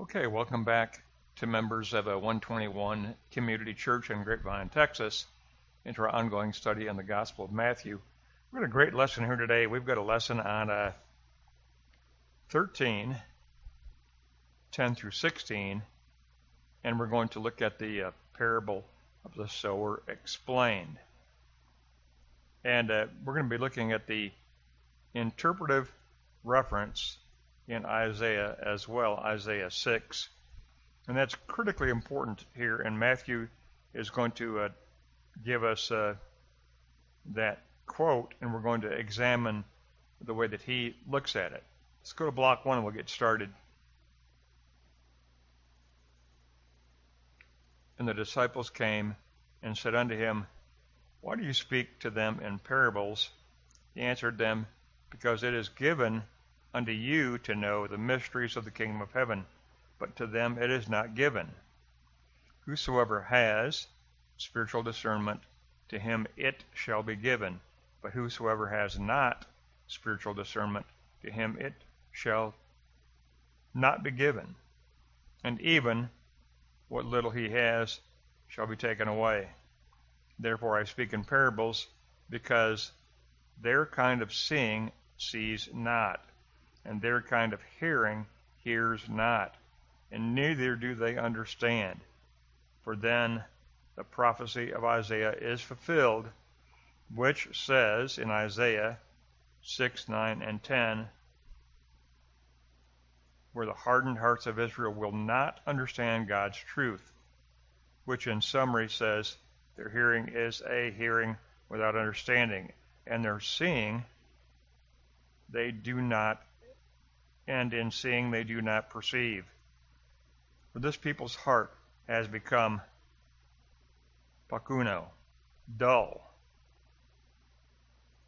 Okay, welcome back to members of a 121 Community Church in Grapevine, Texas, into our ongoing study on the Gospel of Matthew. We've got a great lesson here today. We've got a lesson on 13, 10 through 16, and we're going to look at the parable of the sower explained. And we're going to be looking at the interpretive reference in Isaiah as well, Isaiah 6. And that's critically important here, and Matthew is going to give us that quote, and we're going to examine the way that he looks at it. Let's go to block 1 and we'll get started. And the disciples came and said unto him, Why do you speak to them in parables? He answered them, Because it is given unto you to know the mysteries of the kingdom of heaven, but to them it is not given. Whosoever has spiritual discernment, to him it shall be given, but whosoever has not spiritual discernment, to him it shall not be given. And even what little he has shall be taken away. Therefore I speak in parables, because their kind of seeing sees not, and their kind of hearing hears not, and neither do they understand. For then the prophecy of Isaiah is fulfilled, which says in Isaiah 6, 9, and 10, where the hardened hearts of Israel will not understand God's truth, which in summary says their hearing is a hearing without understanding, and their seeing they do not, and in seeing they do not perceive. For this people's heart has become pakuno, dull.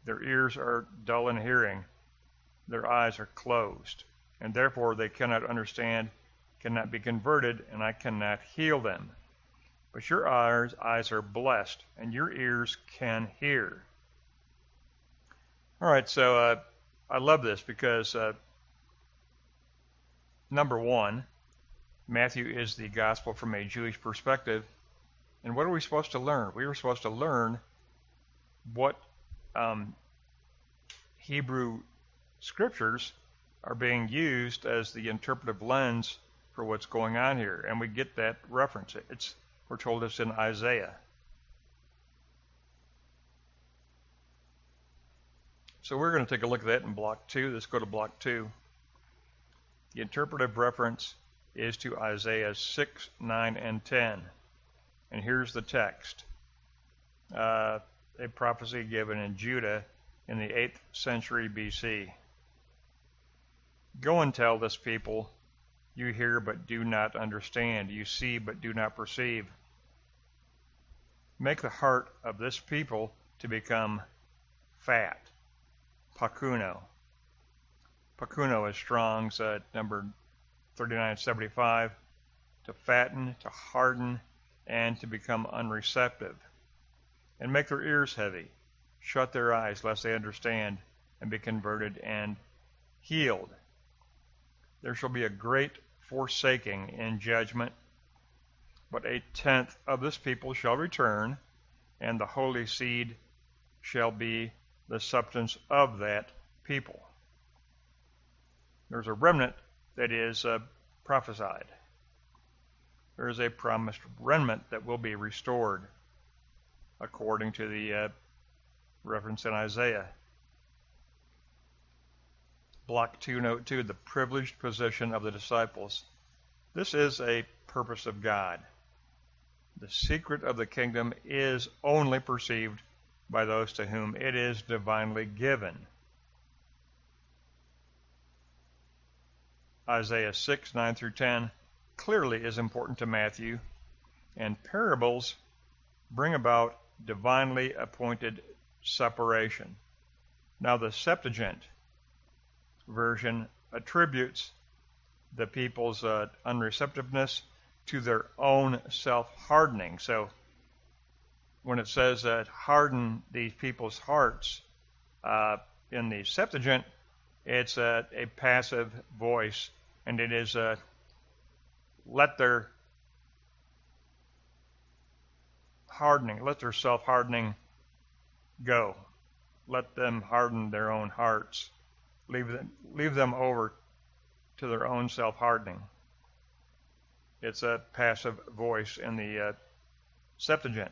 Their ears are dull in hearing, their eyes are closed, and therefore they cannot understand, cannot be converted, and I cannot heal them. But your eyes are blessed, and your ears can hear. All right, so I love this because number one, Matthew is the gospel from a Jewish perspective. And what are we supposed to learn? We were supposed to learn what Hebrew scriptures are being used as the interpretive lens for what's going on here. And we get that reference. We're told it's in Isaiah. So we're going to take a look at that in block 2. Let's go to block 2. The interpretive reference is to Isaiah 6, 9, and 10. And here's the text. A prophecy given in Judah in the 8th century BC. Go and tell this people, you hear but do not understand, you see but do not perceive. Make the heart of this people to become fat. Pakuno. Pakuno is Strong's number 3975, to fatten, to harden, and to become unreceptive. And make their ears heavy, shut their eyes lest they understand, and be converted and healed. There shall be a great forsaking in judgment, but 1/10 of this people shall return, and the holy seed shall be the substance of that people. There's a remnant that is prophesied. There is a promised remnant that will be restored, according to the reference in Isaiah. Block 2, note 2, the privileged position of the disciples. This is a purpose of God. The secret of the kingdom is only perceived by those to whom it is divinely given. Isaiah 6, 9 through 10 clearly is important to Matthew, and parables bring about divinely appointed separation. Now the Septuagint version attributes the people's unreceptiveness to their own self-hardening. So when it says harden these people's hearts, in the Septuagint, it's a passive voice, and it is let their hardening, let their self-hardening go. Let them harden their own hearts. Leave them over to their own self-hardening. It's a passive voice in the Septuagint.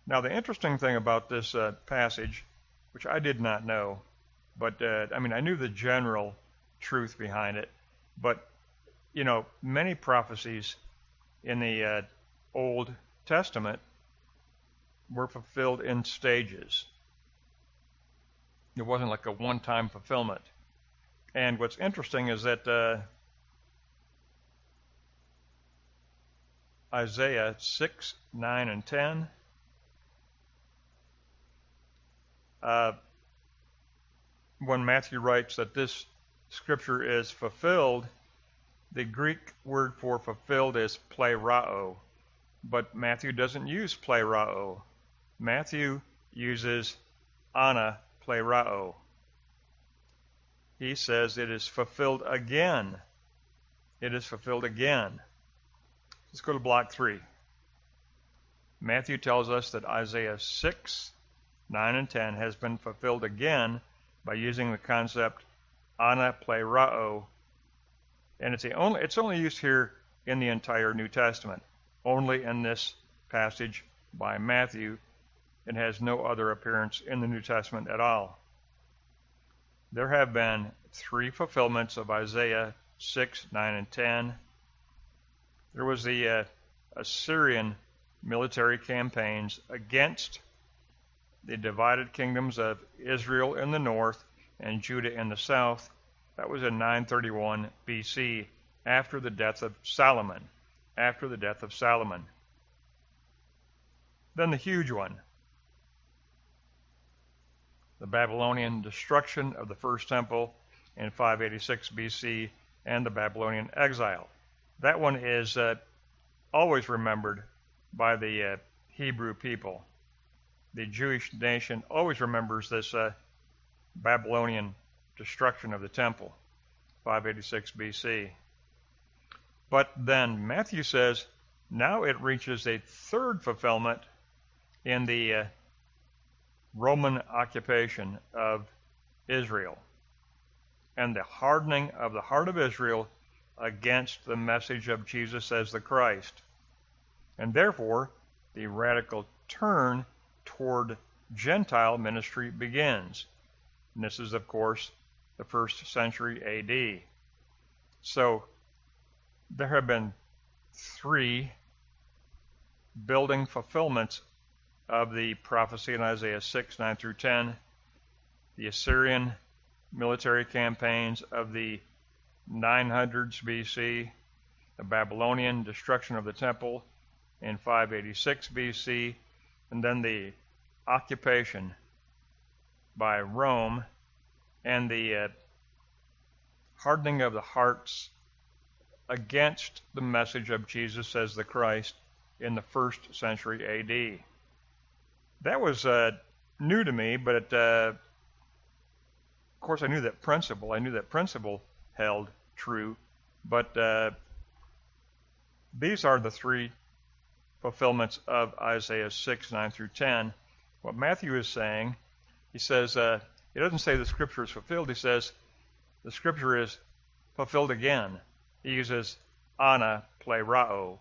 Now, the interesting thing about this passage, which I did not know, but I knew the general truth behind it, but many prophecies in the Old Testament were fulfilled in stages. It wasn't like a one-time fulfillment. And what's interesting is that Isaiah 6, 9, and 10, when Matthew writes that this scripture is fulfilled, the Greek word for fulfilled is plerao, but Matthew doesn't use plerao. Matthew uses ana plerao. He says it is fulfilled again. It is fulfilled again. Let's go to block 3. Matthew tells us that Isaiah 6, 9, and 10 has been fulfilled again by using the concept ana plerao, and it's only used here in the entire New Testament, only in this passage by Matthew. It has no other appearance in the New Testament at all. There have been 3 fulfillments of Isaiah 6, 9, and 10. There was the Assyrian military campaigns against the divided kingdoms of Israel in the north and Judah in the south. That was in 931 BC, after the death of Solomon. Then the huge one, the Babylonian destruction of the first temple in 586 BC and the Babylonian exile. That one is always remembered by the Hebrew people. The Jewish nation always remembers this Babylonian destruction of the temple, 586 BC. But then Matthew says now it reaches a third fulfillment in the Roman occupation of Israel and the hardening of the heart of Israel against the message of Jesus as the Christ. And therefore, the radical turn toward Gentile ministry begins. And this is, of course, the 1st century AD. So there have been 3 building fulfillments of the prophecy in Isaiah 6, 9 through 10, the Assyrian military campaigns of the 900s BC, the Babylonian destruction of the temple in 586 BC, and then the occupation by Rome and the hardening of the hearts against the message of Jesus as the Christ in the 1st century AD. That was new to me, but of course I knew that principle held true, but these are the 3 fulfillments of Isaiah 6, 9 through 10. What Matthew is saying, he says, he doesn't say the scripture is fulfilled, he says the scripture is fulfilled again. He uses ana plerao.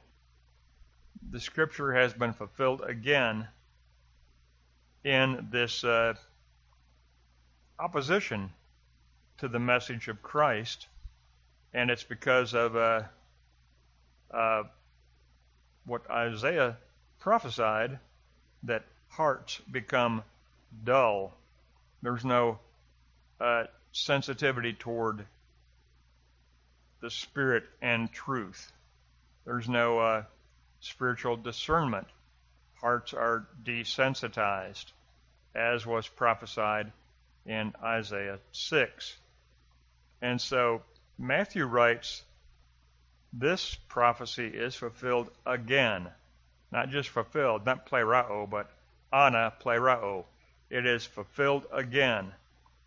The scripture has been fulfilled again in this opposition to the message of Christ, and it's because of what Isaiah prophesied, that hearts become dull. There's no sensitivity toward the Spirit and truth. There's no spiritual discernment. Hearts are desensitized, as was prophesied in Isaiah 6. And so Matthew writes, this prophecy is fulfilled again. Not just fulfilled, not plerao, but ana plerao. It is fulfilled again.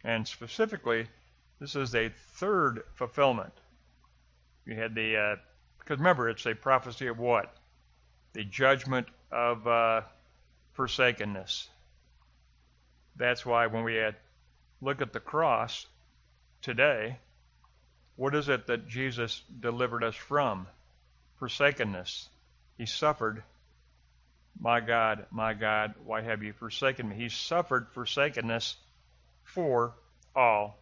And specifically, this is a third fulfillment. You had because remember, it's a prophecy of what? The judgment of forsakenness. That's why when we look at the cross today, what is it that Jesus delivered us from? Forsakenness. He suffered, my God, why have you forsaken me? He suffered forsakenness for all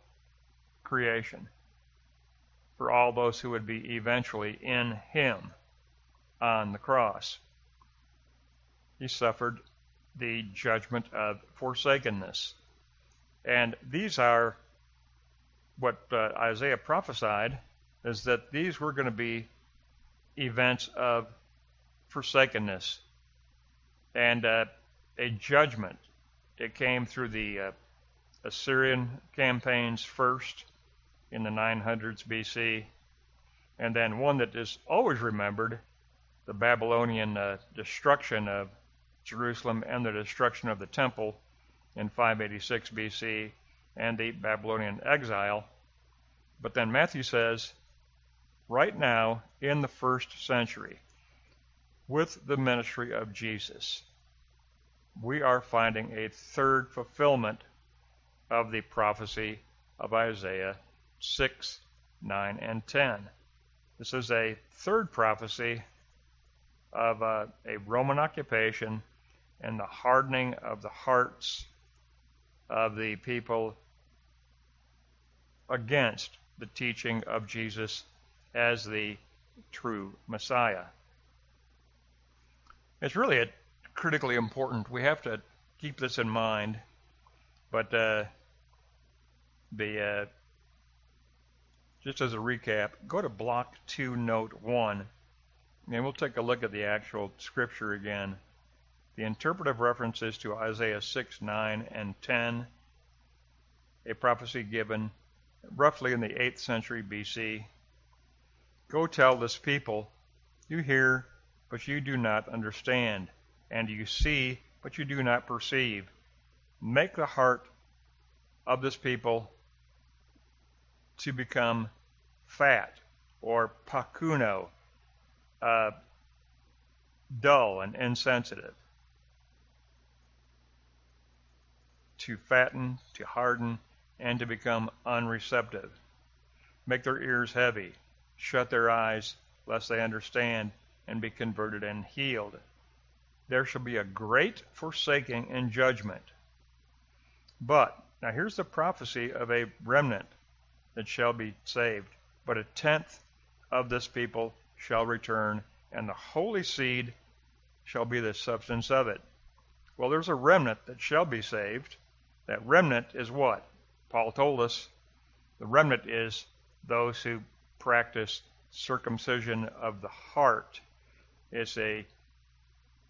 creation, for all those who would be eventually in him on the cross. He suffered the judgment of forsakenness. And these are what Isaiah prophesied, is that these were going to be events of forsakenness and a judgment. It came through the Assyrian campaigns first in the 900s BC, and then one that is always remembered, the Babylonian destruction of Jerusalem and the destruction of the temple in 586 BC and the Babylonian exile. But then Matthew says, right now in the first century, with the ministry of Jesus, we are finding a third fulfillment of the prophecy of Isaiah 6, 9, and 10. This is a third prophecy of a Roman occupation and the hardening of the hearts of the people against the teaching of Jesus as the true Messiah. It's really critically important. We have to keep this in mind. But just as a recap, go to Block 2, Note 1, and we'll take a look at the actual scripture again. The interpretive references to Isaiah 6, 9, and 10, a prophecy given roughly in the 8th century BC. Go tell this people, you hear, but you do not understand, and you see, but you do not perceive. Make the heart of this people to become fat, or pakuno, dull and insensitive. To fatten, to harden, and to become unreceptive. Make their ears heavy, shut their eyes, lest they understand and be converted and healed. There shall be a great forsaking and judgment. But, now here's the prophecy of a remnant that shall be saved. But 1/10 of this people shall return, and the holy seed shall be the substance of it. Well, there's a remnant that shall be saved. That remnant is what? Paul told us the remnant is those who practice circumcision of the heart. It's a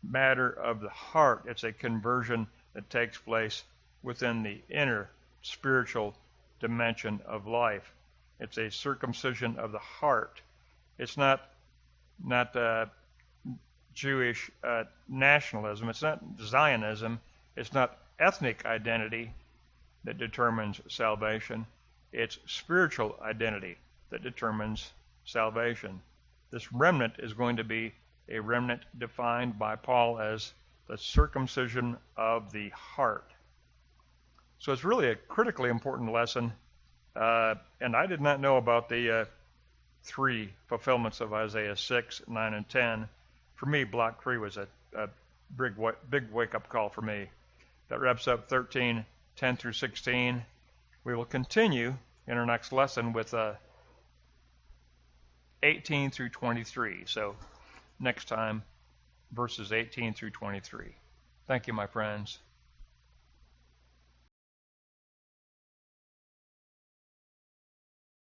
matter of the heart. It's a conversion that takes place within the inner spiritual dimension of life. It's a circumcision of the heart. It's not Jewish nationalism. It's not Zionism. It's not ethnic identity that determines salvation. It's spiritual identity that determines salvation. This remnant is going to be a remnant defined by Paul as the circumcision of the heart. So it's really a critically important lesson, and I did not know about the 3 fulfillments of Isaiah 6, 9, and 10. For me, Block 3 was a big wake-up call for me. That wraps up 13, 10 through 16. We will continue in our next lesson with 18 through 23. So next time, verses 18 through 23. Thank you, my friends.